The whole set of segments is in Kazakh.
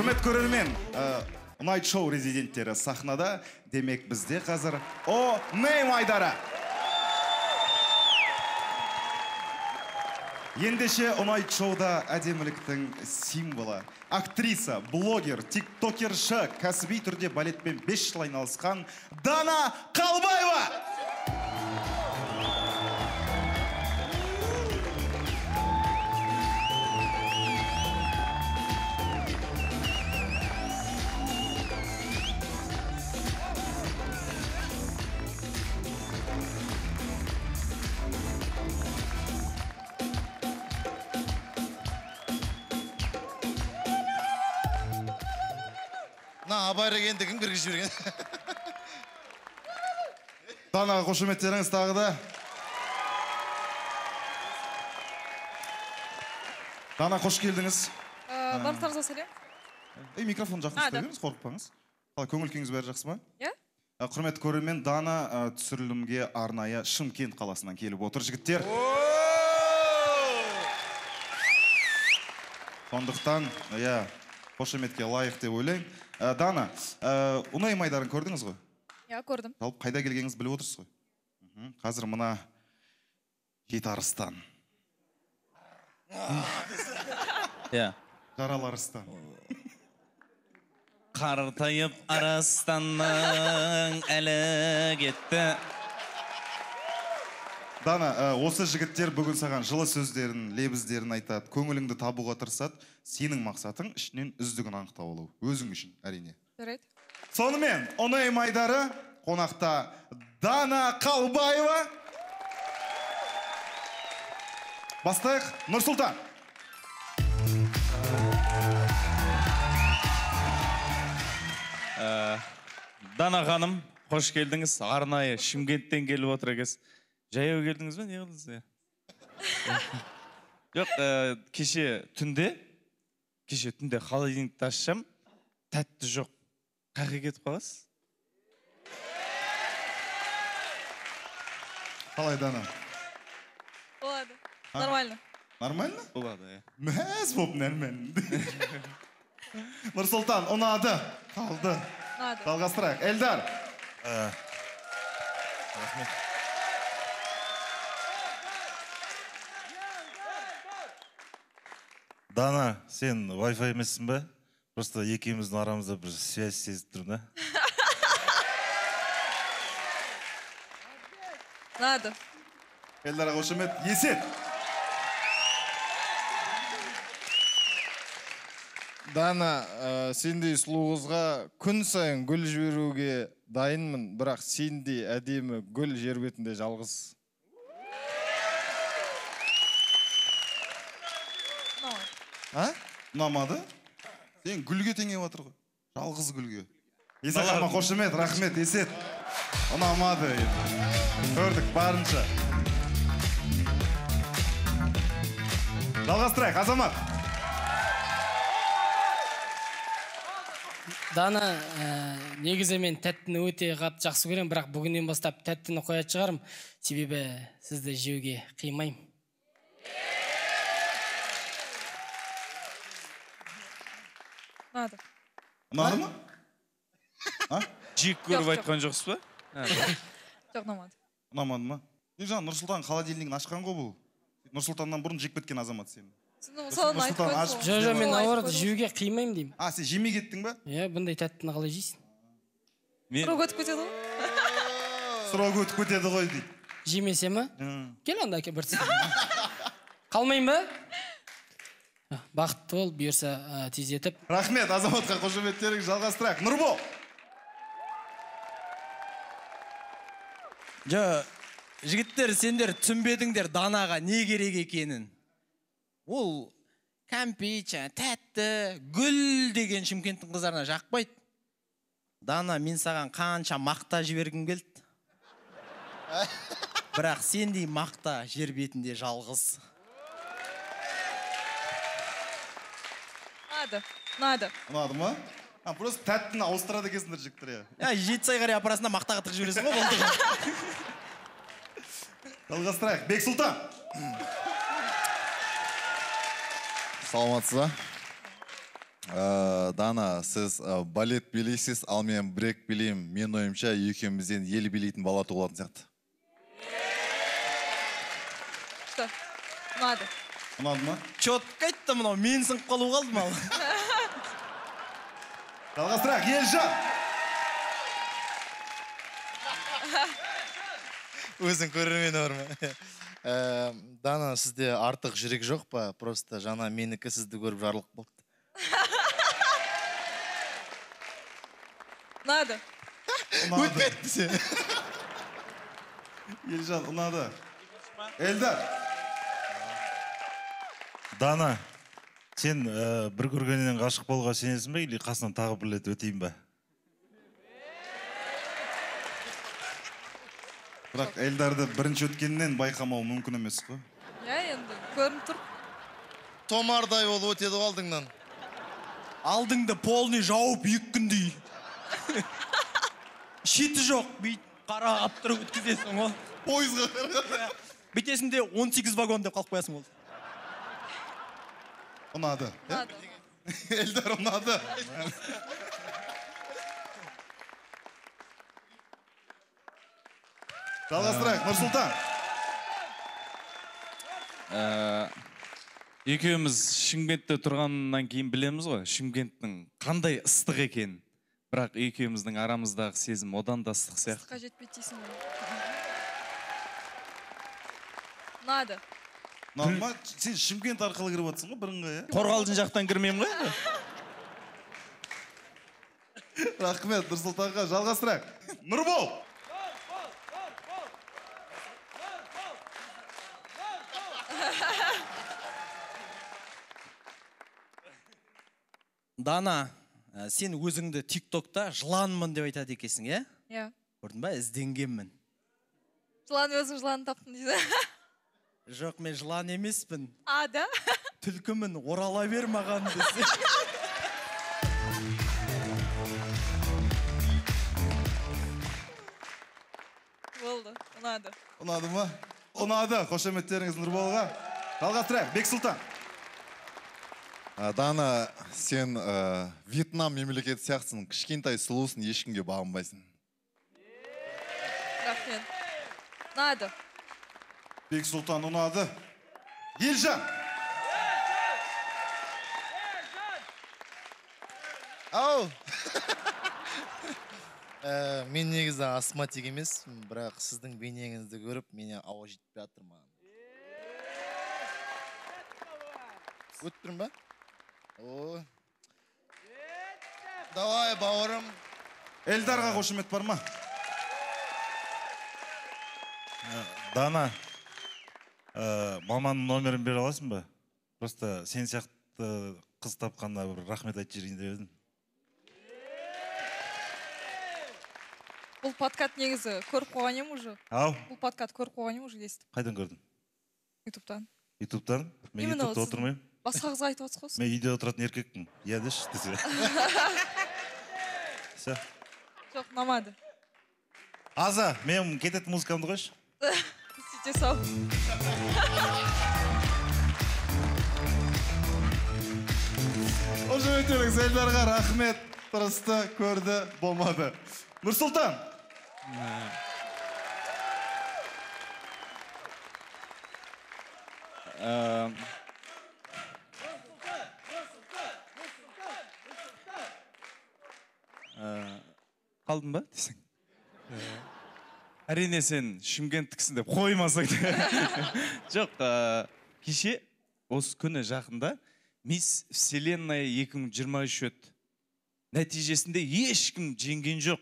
Құрмет көрермен, Night Show резиденттері сахнада, демек бізде қазір О-Нейм Айдары. Ендеше Night Show'да әдеміліктің символы. Актриса, блогер, тиктокерші, кәсіби түрде балетпен 5 жыл айналысқан Дана Қалбаева! Абайры енді кім кіргіз жіберген? Данаға қошеметтеріңіз тағы да. Дана, қош келдіңіз. Барлықтарыңызға сәлем. Микрофон жақын ұстап қорықпаңыз. Көңіл күйіңіз бәрі жақсы ма? Иә. Құрметті көрермен, Дана түсірілімге арнайы Шымкент қаласынан келіп отыр, жігіттер. Сондықтан, қошеметке лайық деп ойлаймын. Дана, О-Нейм Айдарын көрдіңіз ғой? Иә, көрдім. Жалпы қайда келгеніңіз біліп отырсыз ғой? Қазір мына Жеті арыстан. Жаралы арыстан. Қартайып арыстанның әлі кетті. Дана, осы жігіттер бүгін саған жылы сөздерін, лебіздерін айтады, көңіліңді табуға тырысады. Сенің мақсатың ішінен үздігін анықтап алу. Өзің үшін, әрине. Жарайды. Сонымен, О-Нейм Айдары, қонақта Дана Қалбаева. Бастайық, Нұрсұлтан. Дана ханым, қош келдіңіз. Арнайы Шымкенттен келіп отыр екенсіз. Жаяу келдіңіз бе, не қылдыңыз? Жоқ, кеше түнде холодильникті ашсам, тәтті жоқ. Қаққа кетіп қаласыз? Қалай, Дана? Болады. Нормально. Нормально? Болады, иә. Мәз боп нәрмен. Нұрсұлтан, ұнады. Қалды. Жалғастырайық. Эльдар. Рахмет. Дана, сен Wi-Fi емессің бе? Просто екеуміздің арамызда бір связь сезіп тұрмын, да? Надо. Эльдарға қошемет. Есет. Дана, сендей сұлу қызға күн сайын гүл жіберуге дайынмын, бірақ сендей әдемі гүл жер бетінде жалғыз. Ұнамады? Сен гүлге теңеп отыр ғой. Жалғыз гүлге. Есақама қошемет, рахмет, Есет. Ұнамады. Көрдік, барынша. Жалғастырайық, Азамат. Дана, негізі мен тәттіні өте қатты жақсы көрем, бірақ бүгіннен бастап тәттіні қоят шығарым, себебі сізді жеуге қимайым. Ұнады. Ұнады ма? Жек көріп айтқан жоқсыз ба? Жоқ, ұнамады. Ұнамады ма? Ержан, Нұрсұлтан холодильнигін ашқан ғой бұл. Нұрсұлтаннан бұрын жек кеткен азамат сен. Жо-жо, мен ауырды, жеуге қимайым деймін. Сен жемей кеттің ба? Иә, бұндай тәттіні қалай жейсің? Сұрау өтіп кетеді ғой. Сұрау өтіп кетеді ғой дейді. Жемесе ма? Кел анда әке біртісі. Қалмайым ба? Бақытты бол, бұйырса тездетіп. Рахмет, азаматқа қошеметтеріңіз, жалғастырайық. Нұрбол! Жігіттер, сендер түсінбедіңдер Данаға не керек екенін. Ол кәмпит, тәтті, гүл деген Шымкенттің қыздарына жақпайды. Дана, мен саған қанша мақта жібергім келді. Бірақ сендей мақта жер бетінде жалғыз. Ұнады. Ұнады ма? Просто тәттіні ауыстырады кесіндір жіктір. Жетісай қарай апарасында мақтаға тық жібересің ғой болды. Жалғастырайық. Бексұлтан. Саламатсыз ба? Дана, сіз балет билейсіз, ал мен брек билеймін. Мен ойымша екеумізден ел билейтін бала туылатын сияқты. Что? Ұнады. Ұнады ма? Четко айтты мынау, мен сынып қалу қалдым ал. Жалғастырақ, Елжан. Өзің көрермені бар ма? Дана, сізде артық жүрек жоқ па? Просто жаңа менікі сізді көріп жарлық болды. Ұнады. Өтпетті сен. Елжан, ұнады. Эльдар. Дана, сен бір көргеннен ғашық болуға сенесің бе, или қасынан тағы бір рет өтейін ба? Бірақ Эльдарды бірінші өткеннен байқамау мүмкін емес қой. Енді, көрініп тұр. Томардай ол өтеді алдыңнан. Алдыңды полный жауып еккіндей. Шеті жоқ, қарағап тұрып өткізесің ол. Пойызға қарағап. Бітесінде 18 вагон деп қалып қоясың ол. Ұнады. Ұнады. Эльдар ұнады. Жалғастырайық, Нұрсұлтан. Екеуміз Шымкентте тұрғаннан кейін білеміз ғой, Шымкенттің қандай ыстық екенін. Бірақ екеуміздің арамыздағы сезім одан да ыстық сияқты. Ыстыққа жетпейді дейсің ғой. Ұнады. Норма, сен Шымкент арқылы кіріп отырсың ғой, бірыңғай, иә? Қорғалжын жақтан кірмеймін ғой? Рахмет, Нұрсұлтанға. Жалғастырайық. Нұрбол. Дана, сен өзіңді тиктокта жыланмын деп айтады екенсің, е? Иә. Көрдің ба, ізденгенмін. Жылан өзің жылан таптың дейді. Жоқ, мен жылан емеспін. Да? Түлкімін, орала бер маған десе. Болды, ұнады. Ұнады ма? Ұнады. Қошеметтеріңіз Нұрболға. Жалғастырайық, Бексұлтан. Дана, сен Вьетнам мемлекеті сияқтысың, кішкентай сұлусың, ешкімге бағынбайсың. Рахмет. Ұнады. Бексұлтан ұнады. Елжан. Ау! Мен негізі астматик емес, бірақ сіздің бейнеңізді көріп, мене ауа жетпей жатыр маған. Өтіп тұрмын ба? Давай, бауырым. Эльдарға қошемет бар ма? Дана, маманың номерін бере аласың ба? Просто сен сияқты қыз тапқанда бір рахмет айтып жіберейін деп едім. Бұл подкаст негізі көріп қойған ем уже. Ау? Бұл подкаст көріп қойған ем уже естіп. Қайдан көрдің? Ютубтан. Ютубтан? Мен Ютубта отырмаймын. Басқа қызға айтып отырсыз ғой. Мен үйде отыратын еркекпін. Иә деші десе. Все. Жоқ, ұнамады. Аза, мен кететін музыкамды қойшы. Сөйте сау. Қошеметтеріңіз Эльдарға рахмет. Тырысты, көрді, болмады. Нұрсұлтан. Қалдың ба десең? Әрине сен Шымкенттіксің деп қоймасаң. Жоқ, кеше осы күні жақында Мисс Вселенная 2023 өтті. Нәтижесінде ешкім жеңген жоқ.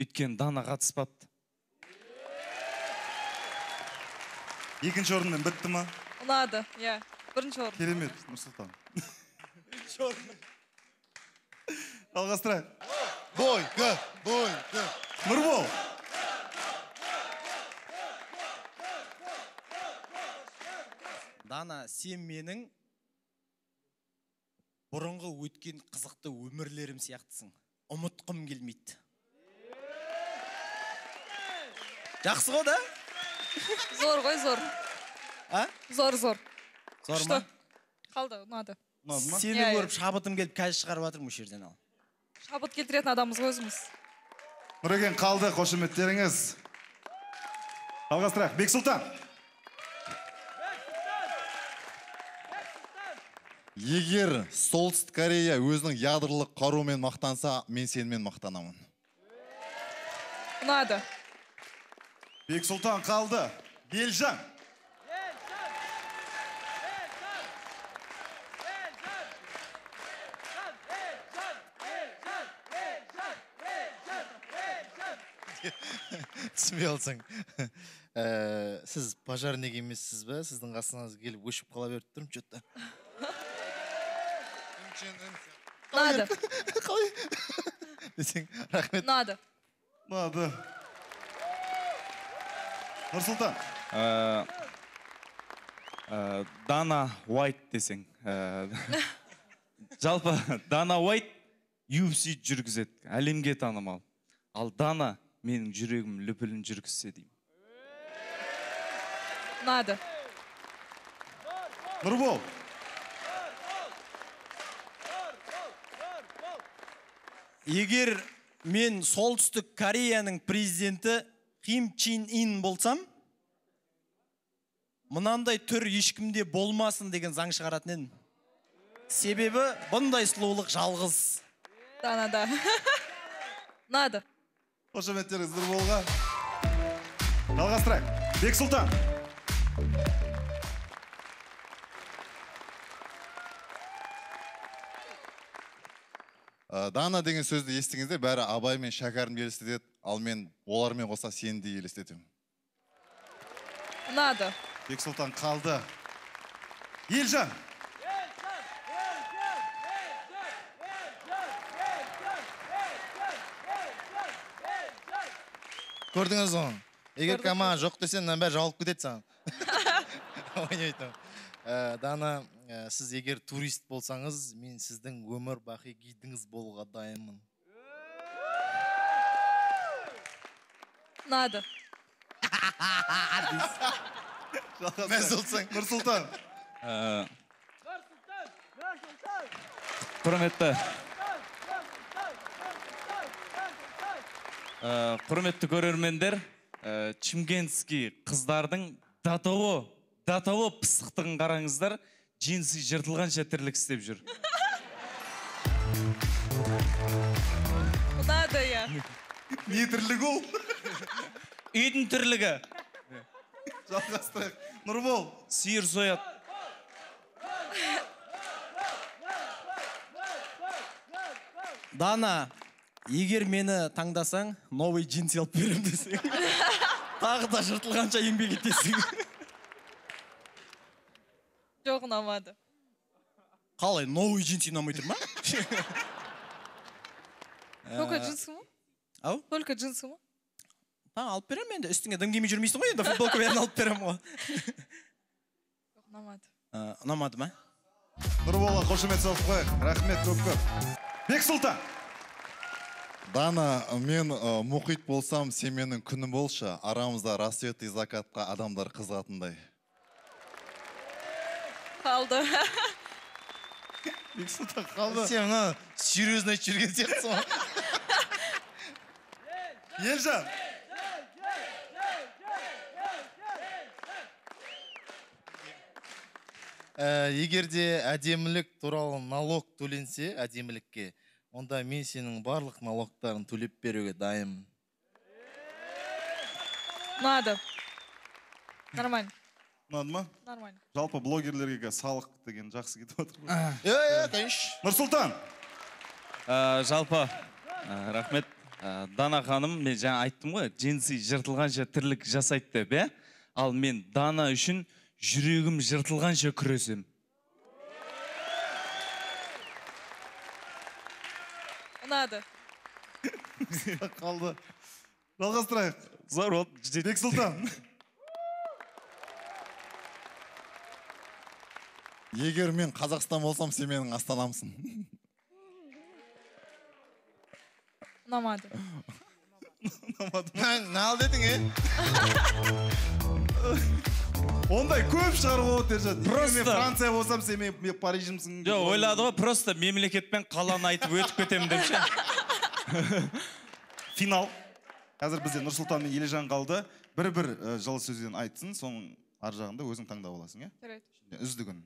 Өйткені Дана қатыспапты. Екінші орынмен бітті ма? Ұнады, иә. Бірінші орын. Керемет, Нұрсұлтан. Жалғастырайық. Бойка. Нұрбол. Дана, сен менің бұрынғы өткен қызықты өмірлерім сияқтысың. Ұмытқым келмейді. Жақсы ғой да? Зор ғой, зор. А? Зор. Зор ма? Қалды, ұнады. Ұнады ма? Сені Иә, көріп шабытым келіп қазір шығарып жатырмын осы жерден ал. Шабыт келтіретін адамымыз өзіміз. Нұреген қалды, қошеметтеріңіз. Жалғастырайық. Бексұлтан. Егер Солтүстік Корея өзінің ядролық қарумен мақтанса, мен сенімен мақтанамын. Ұнады. Бексұлтан қалды. Елжан. Түсінбей алсаң. Сіз пожарник емессіз бе? Сіздің қасыңыз келіп өшіп қала беріп тұрмын, че-то. Ұнады. Қалай? Десең, рахмет. Ұнады. Ұнады. Нұрсұлтан. Дана Уайт десең. Жалпы Дана Уайт UFC жүргізеді, әлемге танымал. Ал Дана менің жүрегім лүпілін жүргізсе деймін. Ұнады. Нұрбол. Егер мен Солтүстік Кореяның президенті Ким Чен Ын болсам, мынандай түр ешкімде болмасын деген заң шығаратын едім. Себебі бұндай сұлулық жалғыз. Данада. Ұнады. Қошеметтеріңіз Нұрболға. Жалғастырайық. Бексұлтан. Дана деген сөзді естіңізде бәрі Абай мен Шәкәрім елестетеді, ал мен олармен қоса сені де елестетемін. Ұнады. Бексұлтан қалды. Елжан. Көрдіңіз оң? Егер команда жоқ десен, бәрі жауылып кетеді саған. Ойнайтын. Дана, сіз егер турист болсаңыз, мен сіздің өмір бақи гидіңіз болуға дайынмын. Ұнады. Нұрсұлтан. Құрметті көрермендер, Чимкентский қыздардың датауы пысықтығын қараңыздар, джинсы жыртылғанша тірлік істеп жүр. Ұнады, я. Не тірлік ол? Үйдің тірлігі. Жалғастырайық. Нұрбол. Сиыр сояд. Дана, егер мені таңдасаң, новый джинсы алып берем десең, тағы да жыртылғанша еңбек етесің. Жоқ, ұнамады. Қалай, новый джинсы ұнамай тұр ма? Только джинсы ма? Ау? Только джинсы ма? Алып берем енді, үстіңе дым кимей жүрмейсің ғой, енді футболка бәрін алып берем ғой. Жоқ, ұнамады. Ұнамады ма? Нұрболға қошемет салып қойық. Рахмет көп. Бексұлтан. Дана, мен мұхит болсам, сен менің күнім болшы, арамызда рассвет и закатқа адамдар қызғатындай. Қалды. Бексұлтан қалды. Сен мұны серьезно жүрген сияқтысың ғой. Елжан. Егерде әдемілік туралы налог төленсе әдемілікке, онда мен сенің барлық налогтарын төлеп беруге дайынмын. Ұнады. Нормально. Ұнады ма? Нормально. Жалпы блогерлерге салық деген жақсы кетіп отыр. Конечно. Нұрсұлтан. Жалпы, рахмет. Дана ханым, мен жаңа айттым ғой, джинсы жыртылғанша тірлік жасайды деп, ал мен Дана үшін жүрегім жыртылғанша күресем. Ұнады. Қалды. Жалғастырайық. Зор ол. Бексұлтан. Егер мен Қазақстан болсам, сен менің астанамсың. Ұнамады. Не ал дедің, Ондай көп шығаруға болады ержан. Просто- Мен Франция болсам, сен мен Парижімсің. Жоқ, ойлады ғой, просто мемлекетпен қаланы айтып өтіп кетемін деп ше. Финал. Қазір бізде Нұрсұлтан мен Ележан қалды. Бір жылы сөзден айтсын, соның ар жағында өзің таңдап аласың, иә? Жарайды. Үздігін.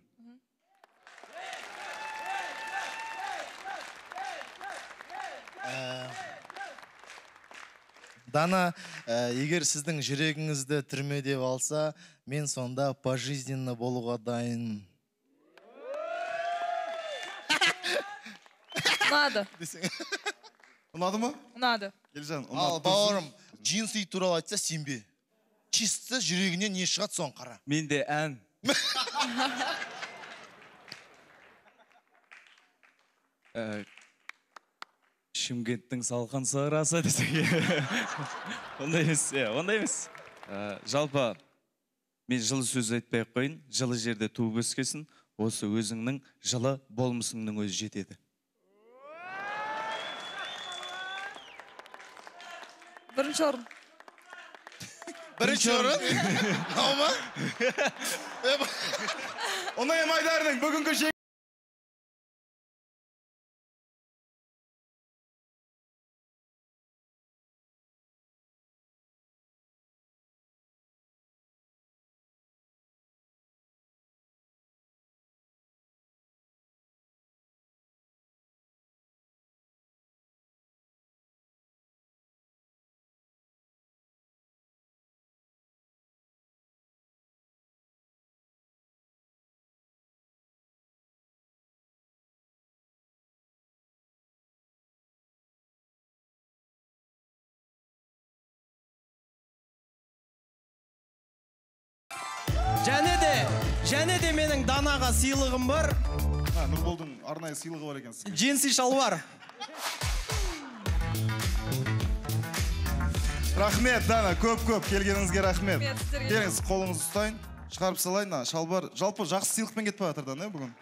Дана, егер сіздің жүрегіңізді түрме деп алса, мен сонда пожизненно болуға дайын. Ұнады. Ұнады ма? Ұнады. Елжан, Ал бауырым, джинсы туралы айтса сенбе. Чисто жүрегінен не шығады соң қара. Менде ән. Шымкенттің салқан сарасы десек. Ондай емес, ондай емес. Жалпы, мен жылы сөз айтпай қойын, жылы жерде туып өскесін, осы өзіңнің жылы болмысыңның өзі жетеді. Бірінші орын. Бірінші орын? Наума? Онай Майдарының бүгінгі жең... Және де менің Данаға сыйлығым бар. Нұрболдың арнайы сыйлығы бар екен. Джинси шалбар. Рахмет, Дана, көп келгеніңізге рахмет. Рахмет, сіздерге. Келіңіз, қолыңызды ұстайын. Шығарып салайын, шалбар. Жалпы жақсы сыйлықпен кетіп бара жатыр, да, бүгін?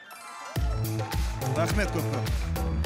Рахмет, көп.